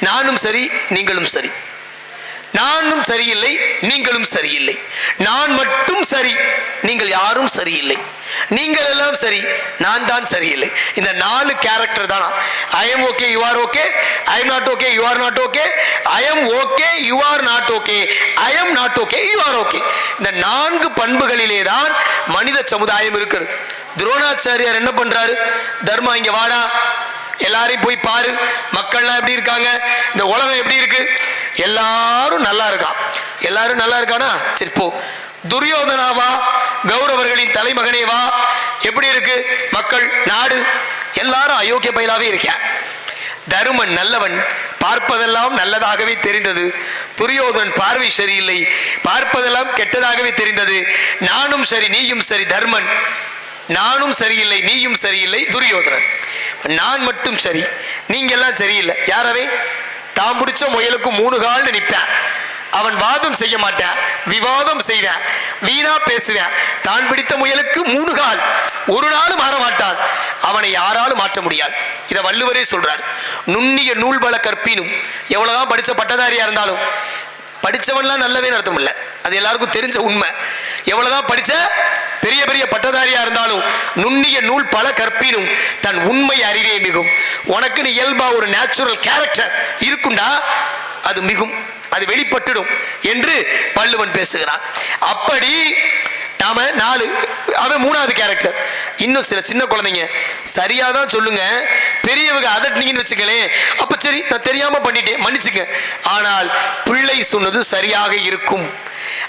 நானும் சரி, நீங்களும் சரி. நானும் சரியில்லை, நீங்களும் சரியில்லை. நான் மட்டும் சரி, நீங்கள் யாரும் சரியில்லை. நீங்கள் எல்லாம் சரி, நான் தான் சரியில்லை. இந்த 4 கேரக்டர் தானா. I am okay, you are okay. I am not okay, you are not okay. I am okay, you are not okay. I am not okay, you are okay. இந்த 4 பண்புகளிலே தான் மனித சமுதாயம் இருக்கிறது. துரோணாச்சாரியார் என்ன பண்றாரு? தர்மா இங்க வாடா, எல்லாரையும் போய் பாரு, மக்கள்லாம் எப்படி இருக்காங்க, இந்த உலகம் எப்படி இருக்கு, எல்லாரும் நல்லா இருக்கான். எல்லாரும் நல்லா இருக்கானா, சரி போ. துரியோதனாவா, கௌரவர்களின் தலைமகனேவா, எப்படி இருக்கு மக்கள், நாடு, எல்லாரும் அயோக்கிய பயிலாவே இருக்க. தருமன் நல்லவன், பார்ப்பதெல்லாம் நல்லதாகவே தெரிந்தது. துரியோதனன் பார்வை சரியில்லை, பார்ப்பதெல்லாம் கெட்டதாகவே தெரிந்தது. நானும் சரி, நீயும் சரி. தர்மன், நானும் சரியில்லை, நீயும் சரியில்லை. துரியோதனன், நான் மட்டும் சரி, நீங்க எல்லாம் சரியில்லை. யாரவே? தான் பிடிச்ச முயலுக்கு 3 கால்னு நிற்பான். அவன் வாதம் செய்ய மாட்டான், விவாதம் செய்வான், வீணா பேசுவான். தான் பிடித்த முயலுக்கு 3 கால், ஒரு நாள் மாற மாட்டான். அவனை யாராலும் மாற்ற முடியாது. இதை வள்ளுவரே சொல்றார். நுண்ணிய நூல் பல கற்பினும், எவ்வளவுதான் படிச்ச பட்டதாரியா இருந்தாலும், படிச்சவன்லாம் நல்லவே அர்த்தம் இல்லை, அது எல்லாருக்கும் தெரிஞ்ச உண்மை. எவ்வளவுதான் படிச்ச பெரிய பெரிய பட்டதாரியா இருந்தாலும் நுண்ணிய நூல் பல கற்பினும் தன் உண்மை அறிவே மிகும். உனக்கு இயல்பா ஒரு நேச்சுரல் கேரக்டர் இருக்குண்டா, அது மிகும், அது வெளிப்பட்டுடும் என்று வள்ளுவன் பேசுகிறான். அப்படி நாம 4, அவன் 3வது கேரக்டர். இன்னும் சில சின்ன குழந்தைங்க சரியாதான் சொல்லுங்க, பெரியவங்க அதட்டினீங்கன்னு வச்சுக்கலே, அப்ப சரி நான் தெரியாம பண்ணிட்டேன் மன்னிச்சுக்க. ஆனால் பிள்ளை சொன்னது சரியாக இருக்கும்.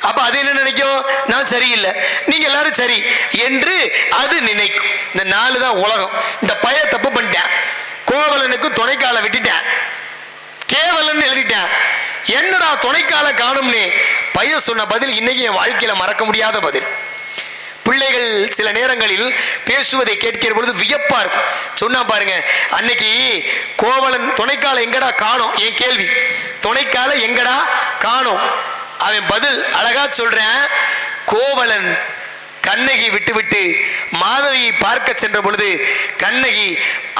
அப்ப அது என்ன நினைக்கும்? நான் சரியில்லை, நீங்க எல்லாரும் சரி என்று அது நினைக்கும். இந்த 4 தான் உலகம். இந்த பைய தப்பு பண்ணிட்டேன், கோவலனுக்கு துணைக்கால விட்டுட்டேன், கேவலன்னு எழுதிட்டேன். என்னடா துணைக்கால காணும்னே பைய சொன்ன பதில் இன்னைக்கு என் வாழ்க்கையில மறக்க முடியாத பதில். பிள்ளைகள் சில நேரங்களில் பேசுவதை கேட்கிற பொழுது வியப்பா இருக்கும். சொன்னா பாருங்க, அன்னைக்கு கோவலன் துணைக்கால எங்கடா காணோம், என் கேள்வி, துணைக்கால எங்கடா காணோம். அவன் பதில் அழகா சொல்றேன், கோவலன் கண்ணகி விட்டுவிட்டு மாதவியை பார்க்க சென்ற பொழுது கண்ணகி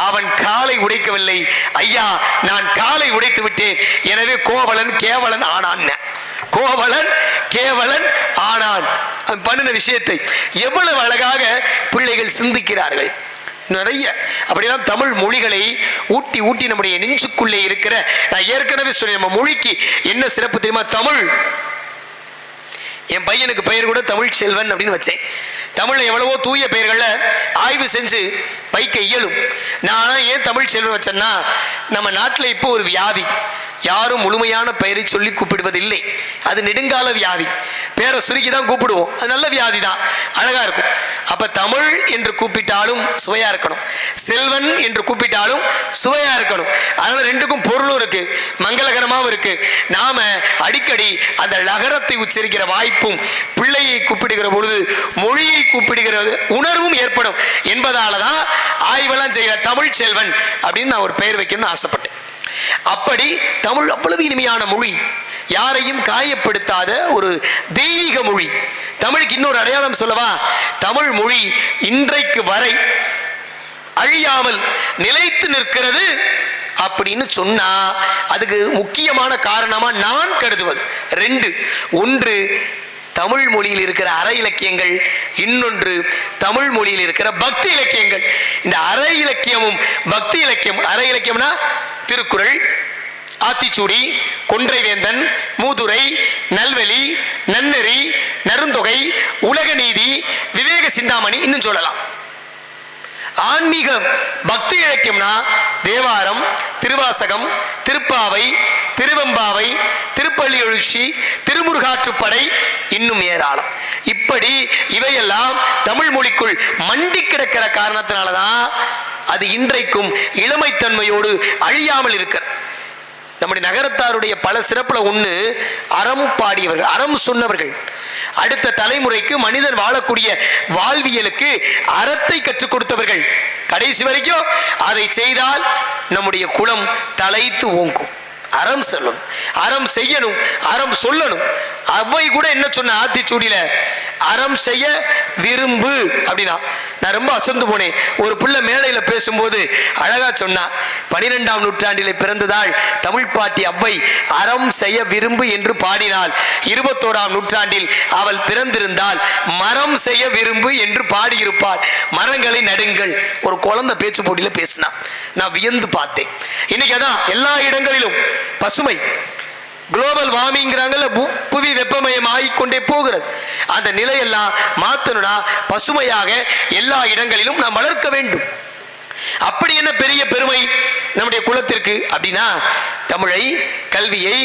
அவன் காலை உடைக்கவில்லை. ஐயா, நான் காலை உடைத்து விட்டேன், எனவே கோவலன் கேவலன் ஆனான். கோவலன் கேவலன் ஆனான். பண்ணின விஷயத்தை எவ்வளவு அழகாக பிள்ளைகள் சிந்திக்கிறார்கள். நிறைய அப்படிதான் தமிழ் மொழிகளை ஊட்டி ஊட்டி நம்முடைய நெஞ்சுக்குள்ளே இருக்கிற, நான் ஏற்கனவே சொன்னேன், நம்ம மொழிக்கு என்ன சிறப்பு தெரியுமா? தமிழ். என் பையனுக்கு பெயர் கூட தமிழ் செல்வன் அப்படின்னு வச்சேன். தமிழ்ல எவ்வளவோ தூய பெயர்கள ஆய்வு செஞ்சு வைக்க இயலும். நான் ஏன் தமிழ் செல்வன் வச்சேன்னா, நம்ம நாட்டில் இப்போ ஒரு வியாதி, யாரும் முழுமையான பெயரை சொல்லி கூப்பிடுவதில்லை. அது நெடுங்கால வியாதி. பேரை சுருக்கி தான் கூப்பிடுவோம். அது நல்ல வியாதி தான், அழகா இருக்கும். அப்ப தமிழ் என்று கூப்பிட்டாலும் சுவையா இருக்கணும், செல்வன் என்று கூப்பிட்டாலும் சுவையா இருக்கணும். அதனால ரெண்டுக்கும் பொருளும் இருக்கு, மங்களகரமாவும் இருக்கு. நாம அடிக்கடி அந்த லகரத்தை உச்சரிக்கிற வாய்ப்பும், பிள்ளையை கூப்பிடுகிற பொழுது மொழியை கூப்பிடுகிற உணர்வும் ஏற்படும் என்பதாலதான் ஆய்வெல்லாம் செய்ய தமிழ் செல்வன் அப்படின்னு நான் ஒரு பெயர் வைக்கணும்னு ஆசைப்பட்டேன். அப்படி தமிழ் அவ்வளவு இனிமையான மொழி, யாரையும் காயப்படுத்தாத ஒரு தெய்வீக மொழி. தமிழுக்கு இன்னொரு அடையாளம் சொல்லவா? தமிழ் மொழி இன்றைக்கு வரை அழியாமல் நிலைத்து நிற்கிறது அப்படின்னு சொன்னா அதுக்கு முக்கியமான காரணமா நான் கருதுவது ரெண்டு. ஒன்று, தமிழ் மொழியில் இருக்கிற அற இலக்கியங்கள், இன்னொன்று தமிழ் மொழியில் இருக்கிற பக்தி இலக்கியங்கள். இந்த அற இலக்கியமும் பக்தி இலக்கியம், அற இலக்கியம்னா திருக்குறள், ஆத்திச்சூடி, கொன்றைவேந்தன், மூதுரை, நல்வெளி, நன்னெறி, நருந்தொகை, உலக நீதி, விவேக சிந்தாமணி, இன்னும் சொல்லலாம். ஆன்மீகம் பக்தி இலக்கியம்னா தேவாரம், திருவாசகம், திருப்பாவை, திருவெம்பாவை, திருப்பள்ளி எழுச்சி, திருமுருகாற்றுப்படை, இன்னும் ஏராளம். இப்படி இவையெல்லாம் தமிழ் மொழிக்குள் மண்டி கிடக்கிற காரணத்தினாலதான் அது இன்றைக்கும் இளமைத்தன்மையோடு அழியாமல் இருக்கிறது. நம்முடைய நகரத்தாருடைய பல சிறப்புல ஒண்ணு, அறம் பாடியவர்கள், அறம் சொன்னவர்கள். அடுத்த தலைமுறைக்கு மனிதன் வாழக்கூடிய வாழ்வியலுக்கு அறத்தை கற்றுக் கொடுத்தவர்கள். கடைசி வரைக்கும் அதை செய்தால் நம்முடைய குலம் தலைத்து ஓங்கும். அறம் சொல்லணும், அறம் செய்யணும், அறம் சொல்லணும். அவை கூட என்ன சொன்ன ஆத்திச்சூடியில, அறம் செய்ய விரும்பு அப்படின்னா. நான் ரொம்ப அசந்து போனேன். ஒரு பிள்ளை மேடையில பேசும்போது அழகா சொன்னா, 12ஆம் நூற்றாண்டிலே பிறந்ததால் தமிழ் பாட்டி அவ்வை அறம் செய்ய விரும்பு என்று பாடினாள். 21ஆம் நூற்றாண்டில் அவள் பிறந்திருந்தால் மரம் செய்ய விரும்பு என்று பாடியிருப்பாள். மரங்களை நடுங்கள். ஒரு குழந்தை பேச்சு போட்டியில பேசினா, நான் வியந்து பார்த்தேன். இன்னைக்கு அதான் எல்லா இடங்களிலும் பசுமை, குளோபல் வார்மிங்கிறாங்கல்ல, புவி வெப்பமயம் ஆகிக்கொண்டே போகிறது. அந்த நிலையெல்லாம் மாத்தணும்னா பசுமையாக எல்லா இடங்களிலும் நாம் வளர்க்க வேண்டும். அப்படி என்ன பெரிய பெருமை நம்முடைய குலத்திற்கு அப்படின்னா, தமிழை, கல்வியை,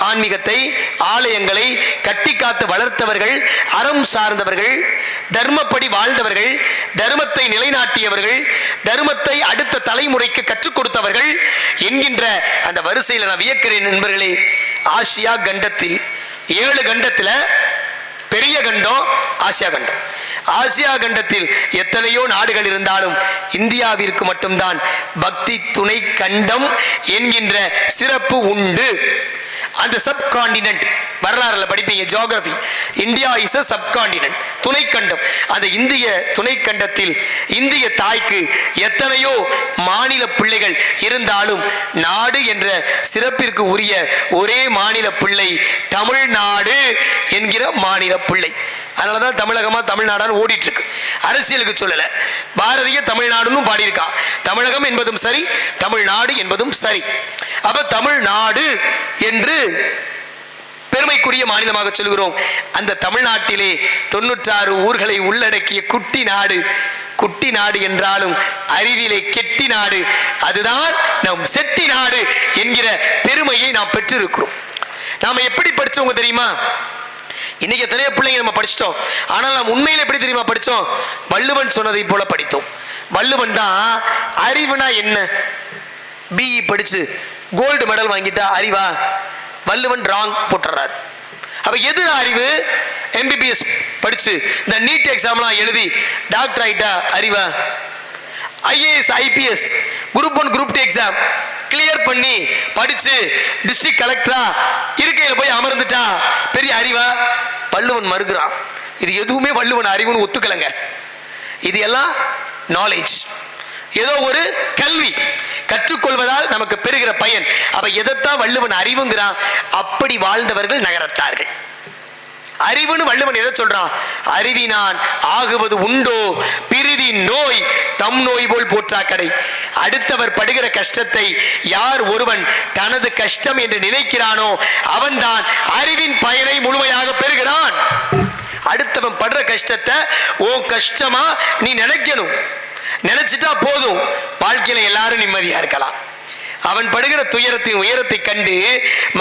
ஆன்மீகத்தை, ஆலயங்களை கட்டி காத்து வளர்த்தவர்கள், அறம் சார்ந்தவர்கள், தர்மப்படி வாழ்ந்தவர்கள், தர்மத்தை நிலைநாட்டியவர்கள், தர்மத்தை அடுத்த தலைமுறைக்கு கற்றுக் கொடுத்தவர்கள் என்கின்ற அந்த வரிசையில் நான் வியக்கிறேன் நண்பர்களே. ஆசியா கண்டத்தில் 7 கண்டத்துல பெரிய கண்டம் ஆசியா கண்டம். ஆசியா கண்டத்தில் எத்தனையோ நாடுகள் இருந்தாலும் இந்தியாவிற்கு மட்டும்தான் பக்தி துணை கண்டம் என்கின்ற சிறப்பு உண்டு. அந்த சப்கான்டினென்ட் வரலாறுல படிப்பீங்க, geography. India is a subcontinent, துணைக்கண்டம். அந்த இந்திய துணைக்கண்டத்தில் இந்திய தாய்க்கு எத்தனையோ மாநில பிள்ளைகள் இருந்தாலும் நாடு என்ற சிறப்பிற்கு உரிய ஒரே மாநில பிள்ளை தமிழ்நாடு என்கிற மாநில பிள்ளை. அதனாலதான் தமிழகமா தமிழ்நாடான்னு ஓடிட்டு இருக்கு. அரசியலுக்கு சொல்லல, பாரதிய தமிழ்நாடுன்னு பாடியிருக்கா. தமிழகம் என்பதும் சரி, தமிழ்நாடு என்பதும் சரி. அப்ப தமிழ்நாடு என்று பெருமைக்குரிய மாநிலமாக சொல்கிறோம். அந்த தமிழ்நாட்டிலே 96 ஊர்களை உள்ளடக்கிய குட்டி நாடு. குட்டி நாடு என்றாலும் அறிவிலே கெட்டி நாடு, அதுதான் நம் செட்டி நாடு என்கிற பெருமையை நாம் பெற்றிருக்கிறோம். நாம எப்படி படிச்சவங்க தெரியுமா? இன்னைக்கு எத்தனையோ பிள்ளைங்க நம்ம படிச்சிட்டோம். ஆனால் நாம் உண்மையில் எப்படி தெரியுமா படித்தோம்? வள்ளுவன் சொன்னதை போல படித்தோம். வள்ளுவன் தான் அறிவுனா என்ன, பிஇ படிச்சு கோல்டு மெடல் வாங்கிட்டா அறிவா? வள்ளுவன் ராங் போட்டுறாரு. அப்ப எது அறிவு? எம்பிபிஎஸ் படிச்சு இந்த நீட் எக்ஸாம்லாம் எழுதி டாக்டர் ஆயிட்டா அறிவா? IAS, IPS, group 1 group 2 exam clear பண்ணி படிச்சு டிஸ்ட்ரிக்ட் கலெக்டரா இருக்கையில போய் அமர்ந்துட்டா பெரிய அறிவா? வள்ளுவன் மறுக்கிறான். இது எதுவுமே வள்ளுவன் அறிவுன்னு ஒத்துக்கலைங்க. இது எல்லாம் நாலேஜ், ஏதோ ஒரு கல்வி, கற்றுக்கொள்வதால் நமக்கு பெறுகிற பயன். அப்ப எதைத்தான் வள்ளுவன் அறிவுங்கிறான்? அப்படி வாழ்ந்தவர்கள் நகரத்தார்கள். அறிவுன்னு வள்ளுவன் எதை சொல்றான்? அறிவினான் ஆகுவது உண்டோ பிரிதி நோய் தம் நோய் போல் போற்றா கடை. அடுத்தவர் படுகிற கஷ்டத்தை யார் ஒருவன் தனது கஷ்டம் என்று நினைக்கிறானோ அவன்தான் அறிவின் பயனை முழுமையாக பெறுகிறான். அடுத்தவன் படுற கஷ்டத்தை ஓ கஷ்டமா நீ நினைக்கணும். நினைச்சிட்டா போதும், வாழ்க்கையில எல்லாரும் நிம்மதியா இருக்கலாம். அவன் படுகிற துயரத்தின் உயரத்தை கண்டு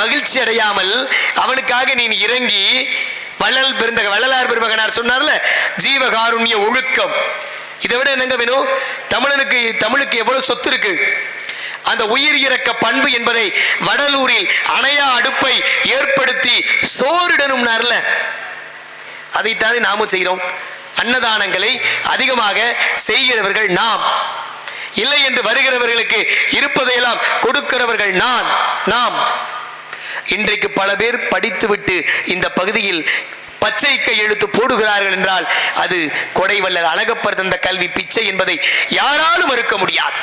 மகிழ்ச்சி அடையாமல் அவனுக்காக நீ இறங்கி வள்ளலார் பெருமகனார் சொன்னார்ல, ஜீவகாருண்ய ஒழுக்கம். இதை விட என்னங்க வேணும்? தமிழுக்கு எவ்வளவு சொத்து இருக்கு. அந்த உயிர் இறக்க பண்பு என்பதை வடலூரில் அணையா அடுப்பை ஏற்படுத்தி சோறிடணும்னார்ல, அதைத்தானே நாமும் செய்கிறோம். அன்னதானங்களை அதிகமாக செய்கிறவர்கள் நாம், இல்லை என்று வருகிறவர்களுக்கு இருப்பதையெல்லாம் கொடுக்கிறவர்கள் நாம். இன்றைக்கு பல பேர் படித்துவிட்டு இந்த பகுதியில் பச்சை கையெழுத்து போடுகிறார்கள் என்றால் அது கொடைவள்ளல் அழகப்பர் தந்த கல்வி பிச்சை என்பதை யாராலும் மறுக்க முடியாது.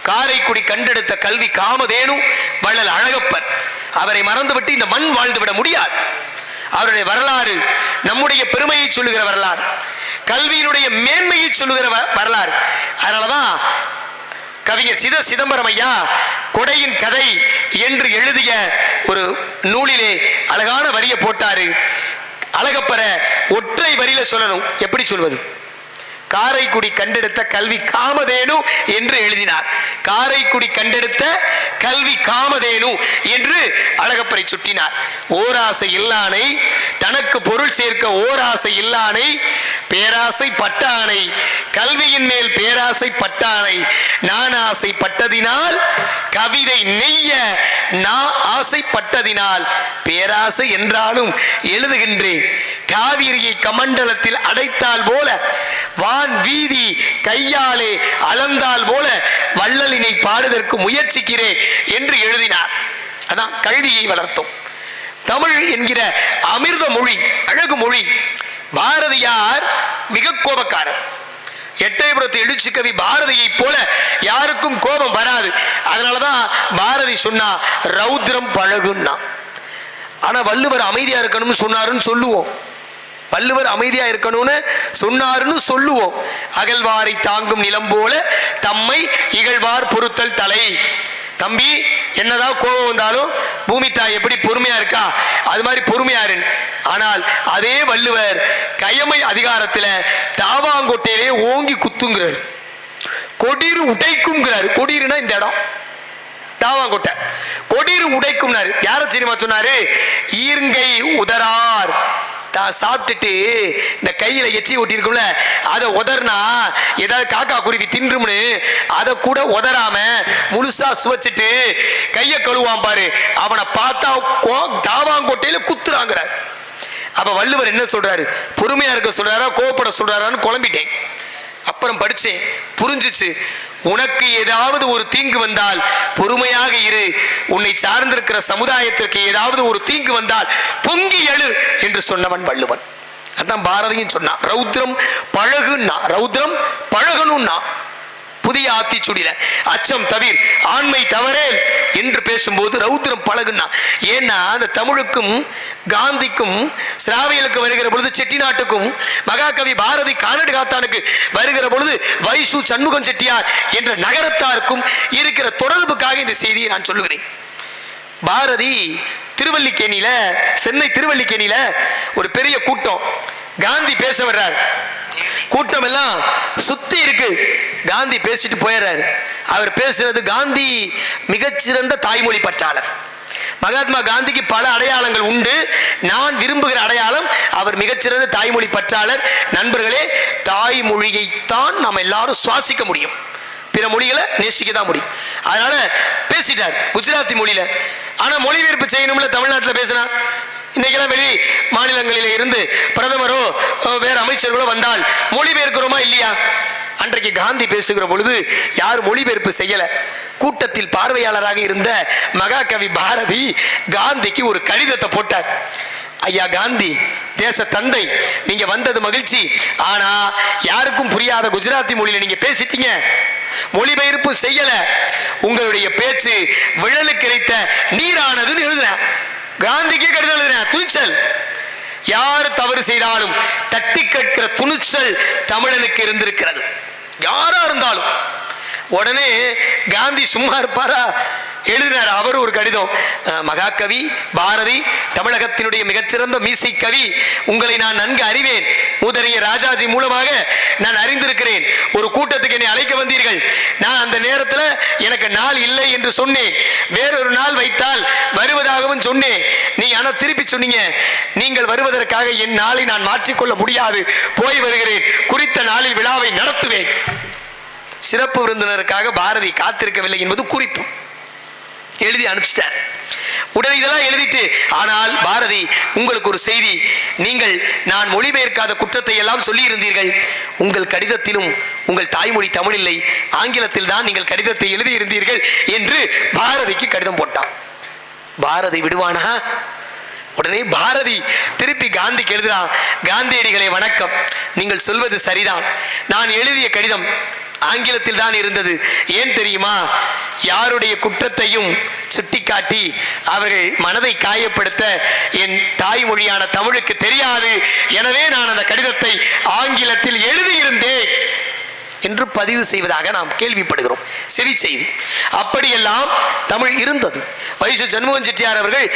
காரைக்குடி கண்டெடுத்த கல்வி காமதேனு வள்ளல் அழகப்பர். அவரை மறந்துவிட்டு இந்த மண் வாழ்ந்து விட முடியாது. அவருடைய வரலாறு நம்முடைய பெருமையை சொல்லுகிற வரலாறு, கல்வியினுடைய மேன்மையை சொல்லுகிற வரலாறு. அதனாலதான் கவிஞர் சிதம்பரம் ஐயா கொடையின் கதை என்று எழுதிய ஒரு நூலிலே அழகான வரியை போட்டாரு. அழகப்பர ஒற்றை வரியில சொல்லணும். எப்படி சொல்வது? காரைக்குடி கண்டெடுத்த கல்வி காமதேனு என்று எழுதினார். காரைக்குடி கண்டெடுத்த கல்வி காமதேனு என்று அழகப்பரை சுட்டினார். ஓராசை இல்லானை தனக்கு பொருள் சேர்க்க ஓராசை இல்லானை பேராசை பட்டானை கல்வியின் மேல் பேராசை பட்டானை நான் ஆசைப்பட்டதினால் கவிதை நெய்ய நான் ஆசைப்பட்டதினால் பேராசை என்றாலும் எழுதுகின்றேன். காவிரியை கமண்டலத்தில் அடைத்தால் போல வான் வீதி கையாலே அளந்தால் போல வள்ளலினை பாடுவதற்கு முயற்சிக்கிறேன் என்று எழுதினார். அதான் கல்வியை வளர்த்தோம். தமிழ் என்கிற அமிர்த மொழி, அழகு மொழி. பாரதியார் மிக கோபக்காரர். எட்டயபுரத்து எழுச்சி கவி பாரதியை போல யாருக்கும் கோபம் வராது. அதனாலதான் பாரதி சொன்னா ரௌத்ரம் பழகுன்னா. ஆனா வள்ளுவர் அமைதியா இருக்கணும்னு சொன்னாருன்னு சொல்லுவோம். வள்ளுவர் அமைதியா இருக்கணும்னு சொன்னாருன்னு சொல்லுவோம். அகழ்வாரை தாங்கும் நிலம் போல தம்மை இகழ்வார் பொறுத்தல் தலை. தம்பி, என்னதான் கோபம் வந்தாலும் பூமி தாய் எப்படி பொறுமையா இருக்கா அது மாதிரி பொறுமையாரு. ஆனால் அதே வள்ளுவர் கயமை அதிகாரத்தில் தாவாங்கோட்டையிலே ஓங்கி குத்துங்கிறார். கொடிறு உடைக்கும்ங்கிறார். கொடிறுனா இந்த இடம் தாவாங்கோட்டை. கொடிறு உடைக்கும் யார தெரியுமா சொன்னாரு? ஈர்ங்கை உதரார். சாப்பிட்டுட்டு இந்த கையில எச்சி ஒட்டி இருக்கும்ல, அதை உதர்னா ஏதாவது காக்கா குருவி தின்றும்னு அதை கூட உதராம முழுசா சுவச்சிட்டு கைய கழுவான் பாரு, அவனை பார்த்தா தாவாங்கோட்டையில குத்துறாங்க. அப்ப வள்ளுவர் என்ன சொல்றாரு? பொறுமையா இருக்க சொல்றாரா கோபப்பட சொல்றாரான்னு குழம்பிட்டேன். அப்புறம் படிச்சேன், புரிஞ்சிச்சு. உனக்கு ஏதாவது ஒரு தீங்கு வந்தால் பொறுமையாக இரு. உன்னை சார்ந்திருக்கிற சமுதாயத்திற்கு ஏதாவது ஒரு தீங்கு வந்தால் பொங்கி எழு என்று சொன்னவன் வள்ளுவன். அதான் பாரதியும் சொன்னான். ரௌத்ரம் பழகுன்னா, ரௌத்ரம் பழகணும்னா. புதிய ஆத்திச்சுடியில அச்சம் தவிர் ஆண்மை தவறே என்று பேசும்போது ரௌத்ரம் பழகுன்னா. ஏன்னா அந்த தமிழுக்கும் காந்திக்கும் சிராவியலுக்கு வருகிற பொழுது செட்டிநாட்டுக்கும் மகாகவி பாரதி கானடு காத்தானுக்கு வருகிற பொழுது வைசு சண்முகம் செட்டியார் என்ற நகரத்தாருக்கும் இருக்கிற தொடர்புக்காக இந்த செய்தியை நான் சொல்லுகிறேன். பாரதி திருவல்லிக்கேணியில, சென்னை திருவல்லிக்கேணியில ஒரு பெரிய கூட்டம். காந்தி பேச வர்றார். கூட்டம் எல்லாம் சுத்தி இருக்கு. காந்தி பேசிட்டு போயிடுறாரு. அவர் பேசுறது, காந்தி மிகச்சிறந்த தாய்மொழி பற்றாளர். மகாத்மா காந்திக்கு பல அடையாளங்கள் உண்டு. நான் விரும்புகிற அடையாளம் அவர் மிகச்சிறந்த தாய்மொழி பற்றாளர். நண்பர்களே, தாய்மொழியைத்தான் நாம் எல்லாரும் சுவாசிக்க முடியும், பிற மொழிகளை நேசிக்க தான் முடியும். அதனால பேசிட்டார் குஜராத்தி மொழியில. ஆனா மொழிபெயர்ப்பு செய்யணும்ல, தமிழ்நாட்டில் பேசினா இன்னைக்கெல்லாம் வெளி மாநிலங்களில் இருந்து பிரதமரோ வேற அமைச்சர்களோ வந்தால் மொழிபெயர்க்கிறோமா இல்லையா? அன்றைக்கு காந்தி பேசுகிற பொழுது யார் மொழிபெயர்ப்பு செய்யல. கூட்டத்தில் பார்வையாளராக இருந்த மகாகவி பாரதி காந்திக்கு ஒரு கடிதத்தை போட்டார். ஐயா காந்தி தேச தந்தை, நீங்க வந்தது மகிழ்ச்சி. ஆனா யாருக்கும் புரியாத குஜராத்தி மொழியில நீங்க பேசிட்டீங்க, மொழிபெயர்ப்பு செய்யல. உங்களுடைய பேச்சு விழலுக்கு கிடைத்த நீரானதுன்னு எழுதுறேன். காந்திக்கே கடிதம் எழுதுறேன். துணிச்சல், யார் தவறு செய்தாலும் தட்டி கேட்கிற துணிச்சல் தமிழனுக்கு இருந்திருக்கிறது. யாரா இருந்தாலும் உடனே காந்தி சும்மா இருப்பாரா? எழுதினார் அவர் ஒரு கடிதம். மகாகவி பாரதி, தமிழகத்தினுடைய மிகச்சிறந்த மீசை கவி, உங்களை நான் நன்கு அறிவேன். மூதறிஞர் ராஜாஜி மூலமாக நான் அறிந்திருக்கிறேன். ஒரு கூட்டத்துக்கு என்னை அழைக்க வந்தீர்கள். நான் அந்த நேரத்தில் எனக்கு நாள் இல்லை என்று சொன்னேன். வேறொரு நாள் வைத்தால் வருவதாகவும் சொன்னேன். நீங்க ஆனா திருப்பி சொன்னீங்க, நீங்கள் வருவதற்காக என் நாளை நான் மாற்றிக்கொள்ள முடியாது, போய் வருகிறேன், குறித்த நாளில் விழாவை நடத்துவேன். சிறப்பு விருந்தினருக்காக பாரதி காத்திருக்கவில்லை என்பது குறிப்பு. எழுதி அனுப்பிச்சிட்டார். உடனே இதெல்லாம் எழுதிட்டு, ஆனால் பாரதி உங்களுக்கு ஒரு செய்தி, நீங்கள் நான் மொழிபெயர்க்காத குற்றத்தை எல்லாம் சொல்லி இருந்தீர்கள். உங்கள் கடிதத்திலும் உங்கள் தாய்மொழி தமிழ் இல்லை, ஆங்கிலத்தில் தான் நீங்கள் கடிதத்தை எழுதி இருந்தீர்கள் என்று பாரதிக்கு கடிதம் போட்டான். பாரதி விடுவானா? உடனே பாரதி திருப்பி காந்திக்கு எழுதுறான். காந்தியடிகளே வணக்கம், நீங்கள் சொல்வது சரிதான். நான் எழுதிய கடிதம் ஆங்கிலத்தில் தான் இருந்தது. ஏன் தெரியுமா? யாருடைய குற்றத்தையும் சுட்டிக்காட்டி அவர்கள் மனதை காயப்படுத்த என் தாய்மொழியான தமிழுக்கு தெரியாது. எனவே நான் அந்த கடிதத்தை ஆங்கிலத்தில் எழுதியிருந்தேன் என்று பதிவு செய்வதாக நாம் கேள்விப்படுகிறோம். செவி செய்தி. அப்படியெல்லாம் தமிழ் இருந்தது. வைசு சண்முகம் செட்டியார் அவர்கள்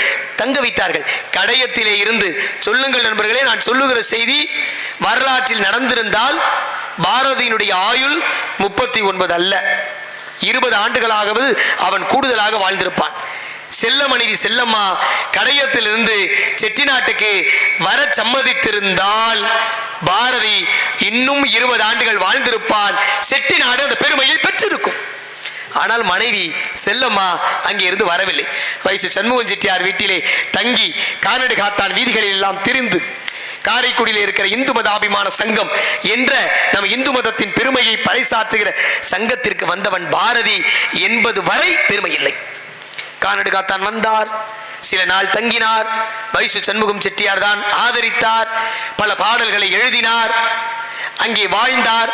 தங்க வைத்தார்கள். கடையத்திலே இருந்து சொல்லுங்கள் நண்பர்களே, நான் சொல்லுகிற செய்தி வரலாற்றில் நடந்திருந்தால் பாரதியினுடைய ஆயுள் 39 அல்ல, 20 ஆண்டுகளாகவது அவன் கூடுதலாக வாழ்ந்திருப்பான். செல்ல மனைவி செல்லம்மா கடையத்திலிருந்து செட்டிநாட்டுக்கு வர சம்மதித்திருந்தால் பாரதி இன்னும் 20 ஆண்டுகள் வாழ்ந்திருப்பான். செட்டிநாடு அந்த பெருமையை பெற்றிருக்கும். ஆனால் மனைவி செல்லம்மா அங்கே இருந்து வரவில்லை. வைசு சண்முகம் செட்டியார் வீட்டிலே தங்கி கானடு காத்தான் வீதிகளில் எல்லாம் திரிந்து காரைக்குடியில் இருக்கிற இந்து மதாபிமான சங்கம் என்ற நம்ம இந்து மதத்தின் பெருமையை பறைசாற்றுகிற சங்கத்திற்கு வந்தவன் பாரதி என்பது வரை பெருமை இல்லை. கானடு காத்தான் வந்தார், சில நாள் தங்கினார். வைசு சண்முகம் செட்டியார் தான் ஆதரித்தார், பல பாடல்களை எழுதினார், அங்கே வாழ்ந்தார்,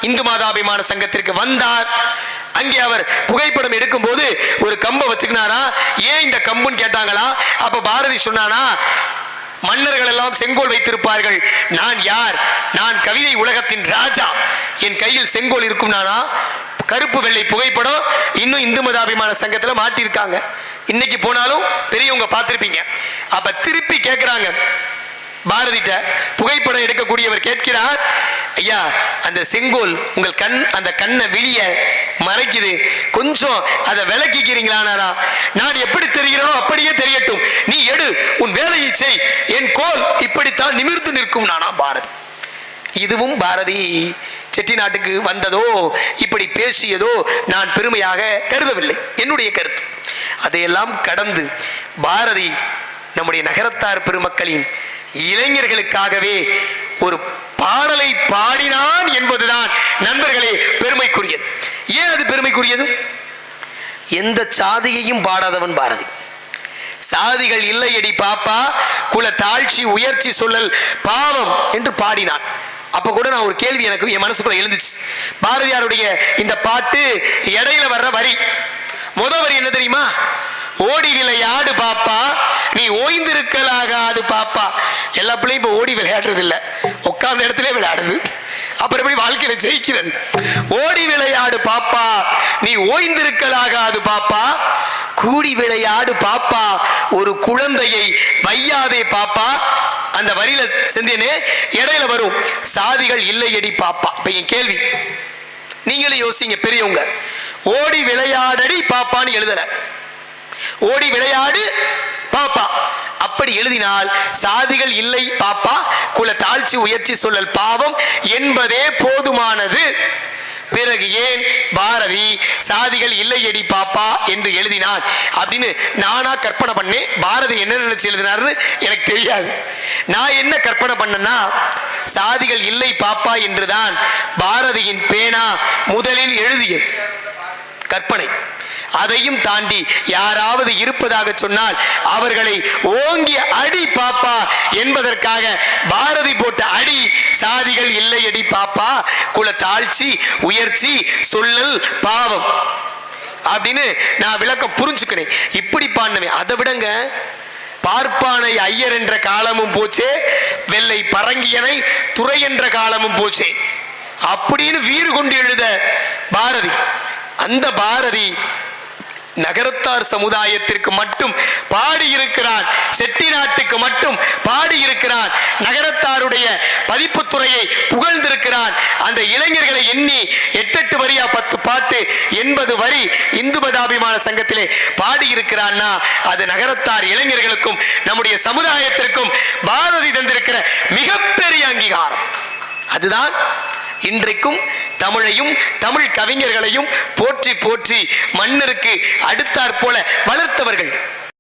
இந்து மதாபிமான சங்கத்திற்கு வந்தார். அங்கே அவர் புகைப்படம் எடுக்கும் போது ஒரு கம்பை வச்சுக்கினாரா. ஏன் இந்த கம்புன்னு கேட்டாங்களா. அப்ப பாரதி சொன்னானா, மன்னர்கள் எல்லாம் செங்கோல் வைத்திருப்பார்கள், நான் யார்? நான் கவிதை உலகத்தின் ராஜா, என் கையில் செங்கோல் இருக்கும். நானா கருப்பு வெள்ளை புகைப்படம் இன்னும் இந்து மதாபிமான சங்கத்தில் மாட்டிருக்காங்க. இன்னைக்கு போனாலும் பெரியவங்க பார்த்திருப்பீங்க. அப்ப திருப்பி கேட்கிறாங்க பாரதிட்ட, புகைப்படம் எடுக்கக்கூடியவர் கேட்கிறார், ஐயா அந்த செங்கோல் உங்கள் கண் அந்த கண்ணை விழிய மறைக்குது, கொஞ்சம் அதை விளக்கிக்கிறீங்களா? நான் எப்படி தெரிகிறேனோ அப்படியே தெரியட்டும், நீ எடு, உன் வேலையை செய், என் கோல் இப்படித்தான் நிமிர்ந்து நிற்கும். நானா பாரதி. இதுவும் பாரதி செட்டிநாட்டுக்கு வந்ததோ இப்படி பேசியதோ நான் பெருமையாக கருதவில்லை, என்னுடைய கருத்து. அதையெல்லாம் கடந்து பாரதி நம்முடைய நகரத்தார் பெருமக்களின் இளைஞர்களுக்காகவே ஒரு பாடலை பாடினான் என்பதுதான் நண்பர்களே பெருமைக்குரியது. ஏன் அது பெருமைக்குரியது? எந்த சாதியையும் பாடாதவன் பாரதி. சாதிகள் இல்லையடி பாப்பா, குல தாழ்ச்சி உயர்ச்சி சொல்லல் பாவம் என்று பாடினான். அப்ப கூட நான் ஒரு கேள்வி எனக்கு என் மனசுக்குள்ள எழுந்துச்சு. பாரதியாருடைய இந்த பாட்டு இடையில வர்ற வரி, முதல் வரி என்ன தெரியுமா? ஓடி விளையாடு பாப்பா, நீ ஓய்ந்திருக்கலாகாது பாப்பா. எல்லா பிள்ளையும் இப்ப ஓடி விளையாடுறது இல்ல, உட்கார்ந்த இடத்துல விளையாடுது. அப்புறம் எப்படி வாழ்க்கையில ஜெயிக்கிறது? ஓடி விளையாடு பாப்பா, நீ ஓய்ந்திருக்கலாகாது பாப்பா, கூடி விளையாடு பாப்பா, ஒரு குழந்தையை வையாதே பாப்பா. அந்த வரியில செஞ்சேனே இடையில வரும் சாதிகள் இல்லையடி பாப்பா. இப்ப என் கேள்வி, நீங்களே யோசிங்க பெரியவங்க, ஓடி விளையாடடி பாப்பான்னு எழுதல, ஓடி விளையாடு பாப்பா அப்படி எழுதினால் சாதிகள் இல்லை பாப்பா, குல தாழ்ச்சி உயர்ச்சி சொல்லல் பாவம் என்பதே போதுமானது. பிறகு ஏன் பாரதி சாதிகள் இல்லையடி பாப்பா என்று எழுதினான் அப்படின்னு நானா கற்பனை பண்ணேன். பாரதி என்ன நினைச்சு எழுதினார்னு எனக்கு தெரியாது. நான் என்ன கற்பனை பண்ணேன்னா, சாதிகள் இல்லை பாப்பா என்றுதான் பாரதியின் பேனா முதலில் எழுதியது, கற்பனை. அதையும் தாண்டி யாராவது இருப்பதாக சொன்னால் அவர்களை ஓங்கி அடி பாப்பா என்பதற்காக பாரதி போட்ட அடி சாதிகள் இல்லை அடி பாப்பா, குல தாழ்ச்சி உயர்ச்சி சொல்லல் பாவம் அப்படின்னு நான் விளக்கம் புரிஞ்சுக்கிறேன். இப்படி பாடினவேன். அதை விடங்க, பார்ப்பானை ஐயர் என்ற காலமும் போச்சே, வெள்ளை பரங்கியனை துறை என்ற காலமும் போச்சே அப்படின்னு வீறு கொண்டு எழுத பாரதி. அந்த பாரதி நகரத்தார் சமுதாயத்திற்கு மட்டும் பாடியிருக்கிறான், செட்டிநாட்டுக்கு மட்டும் பாடியிருக்கிறான், நகரத்தாருடைய பதிப்புத்துறையை புகழ்ந்திருக்கிறான். அந்த இளைஞர்களை எண்ணி 8 வரியா 10 பாட்டு 80 வரி இந்து மதாபிமான சங்கத்திலே பாடியிருக்கிறான்னா அது நகரத்தார் இளைஞர்களுக்கும் நம்முடைய சமுதாயத்திற்கும் பாரதி தந்திருக்கிற மிகப்பெரிய அங்கீகாரம். அதுதான் இன்றைக்கும் தமிழையும் தமிழ் கவிஞர்களையும் போற்றி போற்றி மன்னருக்கு அடுத்தாற் போல வளர்த்தவர்கள்.